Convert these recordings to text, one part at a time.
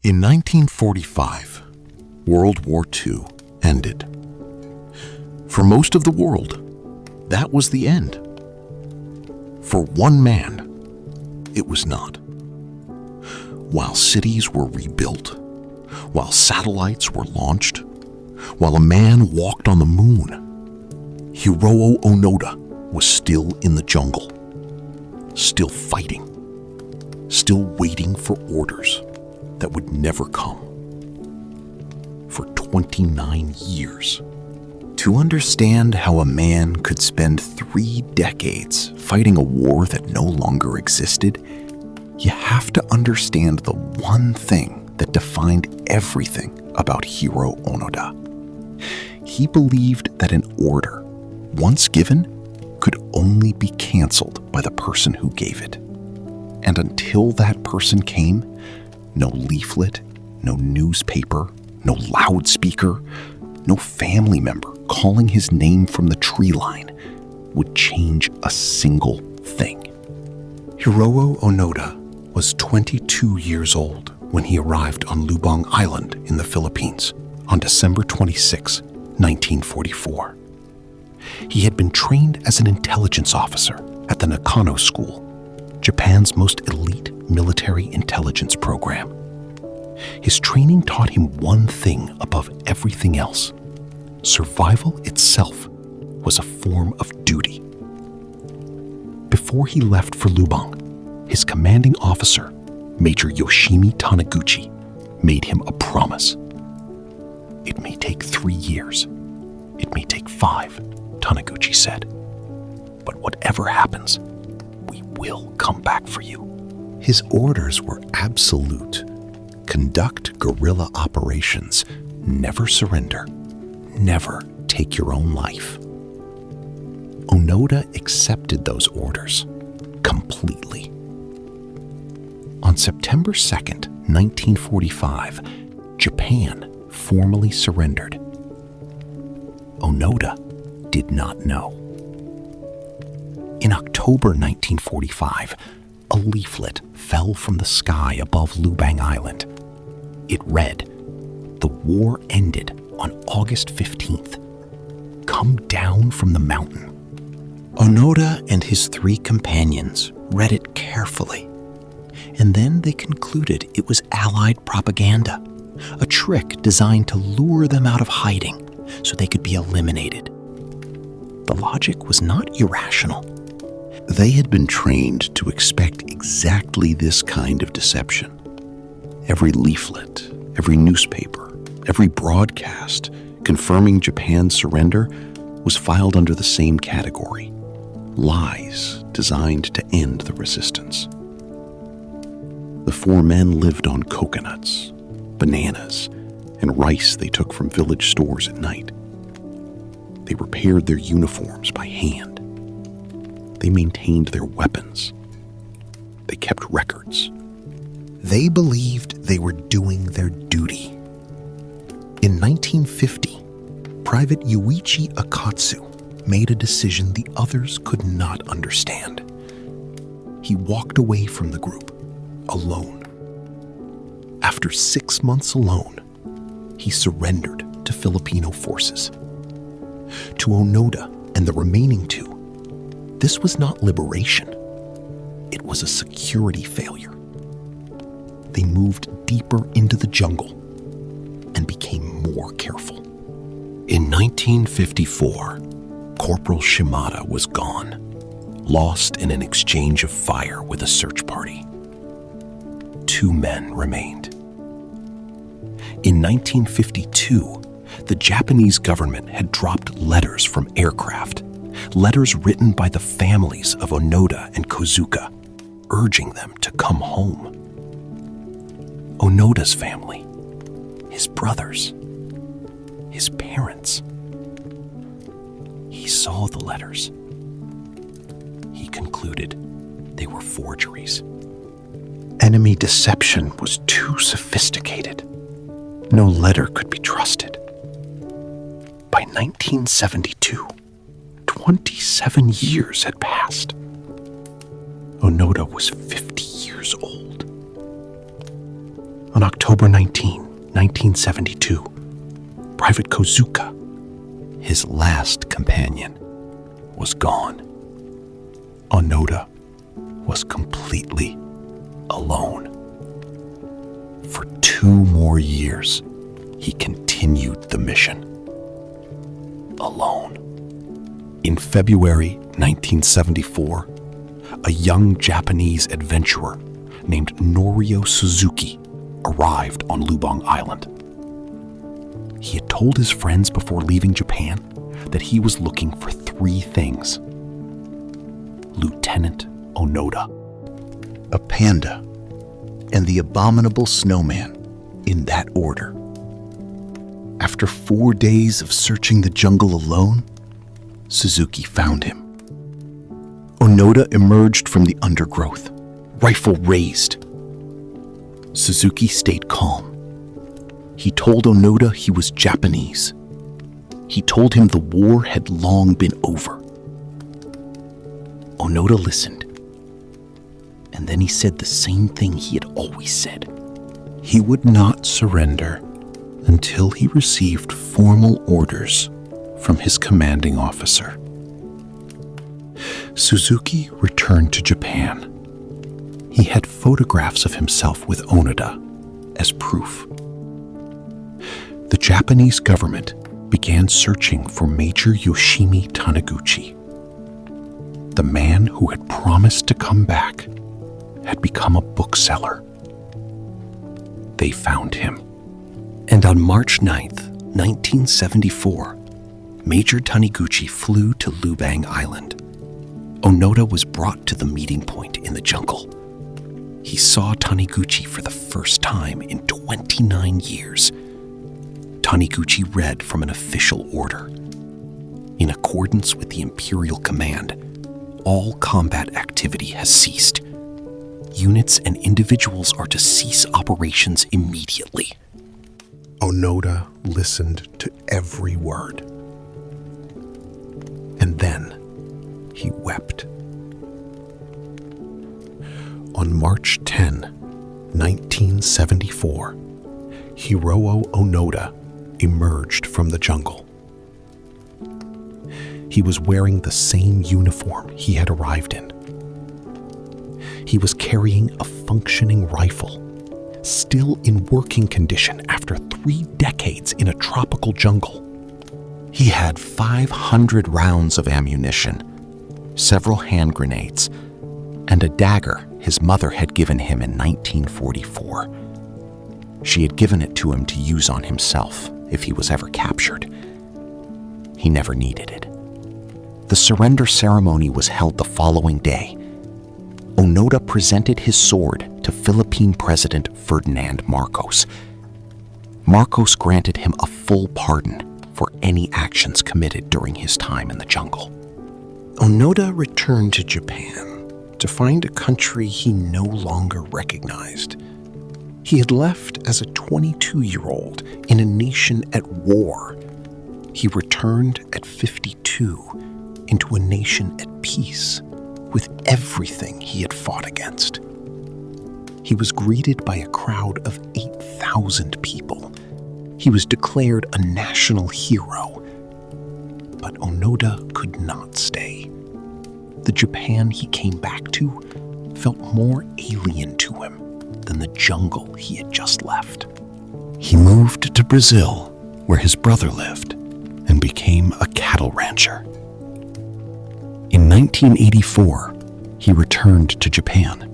In 1945, World War II ended. For most of the world, that was the end. For one man, it was not. While cities were rebuilt, while satellites were launched, while a man walked on the moon, Hiroo Onoda was still in the jungle, still fighting, still waiting for orders that would never come. For 29 years. To understand how a man could spend 3 decades fighting a war that no longer existed, you have to understand the one thing that defined everything about Hiroo Onoda. He believed that an order, once given, could only be canceled by the person who gave it. And until that person came, no leaflet, no newspaper, no loudspeaker, no family member calling his name from the tree line would change a single thing. Hiroo Onoda was 22 years old when he arrived on Lubang Island in the Philippines on December 26, 1944. He had been trained as an intelligence officer at the Nakano School, Japan's most elite military intelligence program. His training taught him one thing above everything else. Survival itself was a form of duty. Before he left for Lubang, his commanding officer, Major Yoshimi Taniguchi, made him a promise. It may take 3 years. It may take 5, Taniguchi said. But whatever happens, we will come back for you. His orders were absolute. Conduct guerrilla operations. Never surrender. Never take your own life. Onoda accepted those orders completely. On September 2nd, 1945, Japan formally surrendered. Onoda did not know. In October 1945, a leaflet fell from the sky above Lubang Island. It read, "The war ended on August 15th. Come down from the mountain." Onoda and his 3 companions read it carefully, and then they concluded it was Allied propaganda, a trick designed to lure them out of hiding so they could be eliminated. The logic was not irrational. They had been trained to expect exactly this kind of deception. Every leaflet, every newspaper, every broadcast confirming Japan's surrender was filed under the same category: lies designed to end the resistance. The 4 men lived on coconuts, bananas, and rice they took from village stores at night. They repaired their uniforms by hand. They maintained their weapons. They kept records. They believed they were doing their duty. In 1950, Private Yuichi Akatsu made a decision the others could not understand. He walked away from the group, alone. After 6 months alone, he surrendered to Filipino forces. To Onoda and the remaining 2, this was not liberation. It was a security failure. They moved deeper into the jungle and became more careful. In 1954, Corporal Shimada was gone, lost in an exchange of fire with a search party. 2 men remained. In 1952, the Japanese government had dropped letters from aircraft, letters written by the families of Onoda and Kozuka, urging them to come home. Onoda's family, his brothers, his parents. He saw the letters. He concluded they were forgeries. Enemy deception was too sophisticated. No letter could be trusted. By 1972, 27 years had passed. Onoda was 50 years old. On October 19, 1972, Private Kozuka, his last companion, was gone. Onoda was completely alone. For 2 more years, he continued the mission. Alone. In February 1974, a young Japanese adventurer named Norio Suzuki arrived on Lubang Island. He had told his friends before leaving Japan that he was looking for 3 things. Lieutenant Onoda, a panda, and the abominable snowman, in that order. After 4 days of searching the jungle alone, Suzuki found him. Onoda emerged from the undergrowth, rifle raised. Suzuki stayed calm. He told Onoda he was Japanese. He told him the war had long been over. Onoda listened, and then he said the same thing he had always said. He would not surrender until he received formal orders from his commanding officer. Suzuki returned to Japan. He had photographs of himself with Onoda as proof. The Japanese government began searching for Major Yoshimi Taniguchi. The man who had promised to come back had become a bookseller. They found him. And on March 9th, 1974, Major Taniguchi flew to Lubang Island. Onoda was brought to the meeting point in the jungle. He saw Taniguchi for the first time in 29 years. Taniguchi read from an official order. In accordance with the Imperial Command, all combat activity has ceased. Units and individuals are to cease operations immediately. Onoda listened to every word. And then he wept. On March 10, 1974, Hiroo Onoda emerged from the jungle. He was wearing the same uniform he had arrived in. He was carrying a functioning rifle, still in working condition after 3 decades in a tropical jungle. He had 500 rounds of ammunition, several hand grenades, and a dagger his mother had given him in 1944. She had given it to him to use on himself if he was ever captured. He never needed it. The surrender ceremony was held the following day. Onoda presented his sword to Philippine President Ferdinand Marcos. Marcos granted him a full pardon for any actions committed during his time in the jungle. Onoda returned to Japan to find a country he no longer recognized. He had left as a 22-year-old in a nation at war. He returned at 52 into a nation at peace with everything he had fought against. He was greeted by a crowd of 8,000 people. He was declared a national hero. But Onoda could not stay. The Japan he came back to felt more alien to him than the jungle he had just left. He moved to Brazil, where his brother lived, and became a cattle rancher. In 1984, he returned to Japan.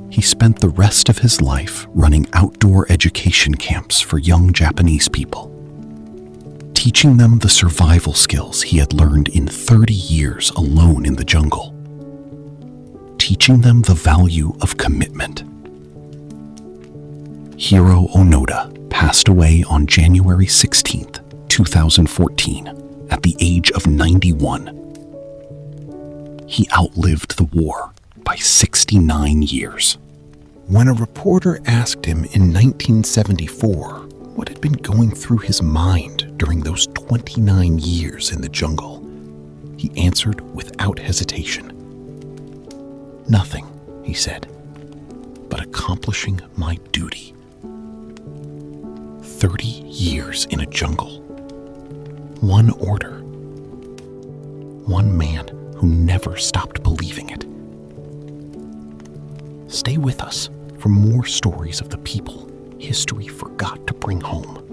He spent the rest of his life running outdoor education camps for young Japanese people, teaching them the survival skills he had learned in 30 years alone in the jungle, teaching them the value of commitment. Hiroo Onoda passed away on January 16, 2014, at the age of 91. He outlived the war by 69 years. When a reporter asked him in 1974 what had been going through his mind during those 29 years in the jungle, he answered without hesitation. "Nothing," he said. but accomplishing my duty. 30 years in a jungle. One order. One man who never stopped believing it. Stay with us for more stories of the people history forgot to bring home.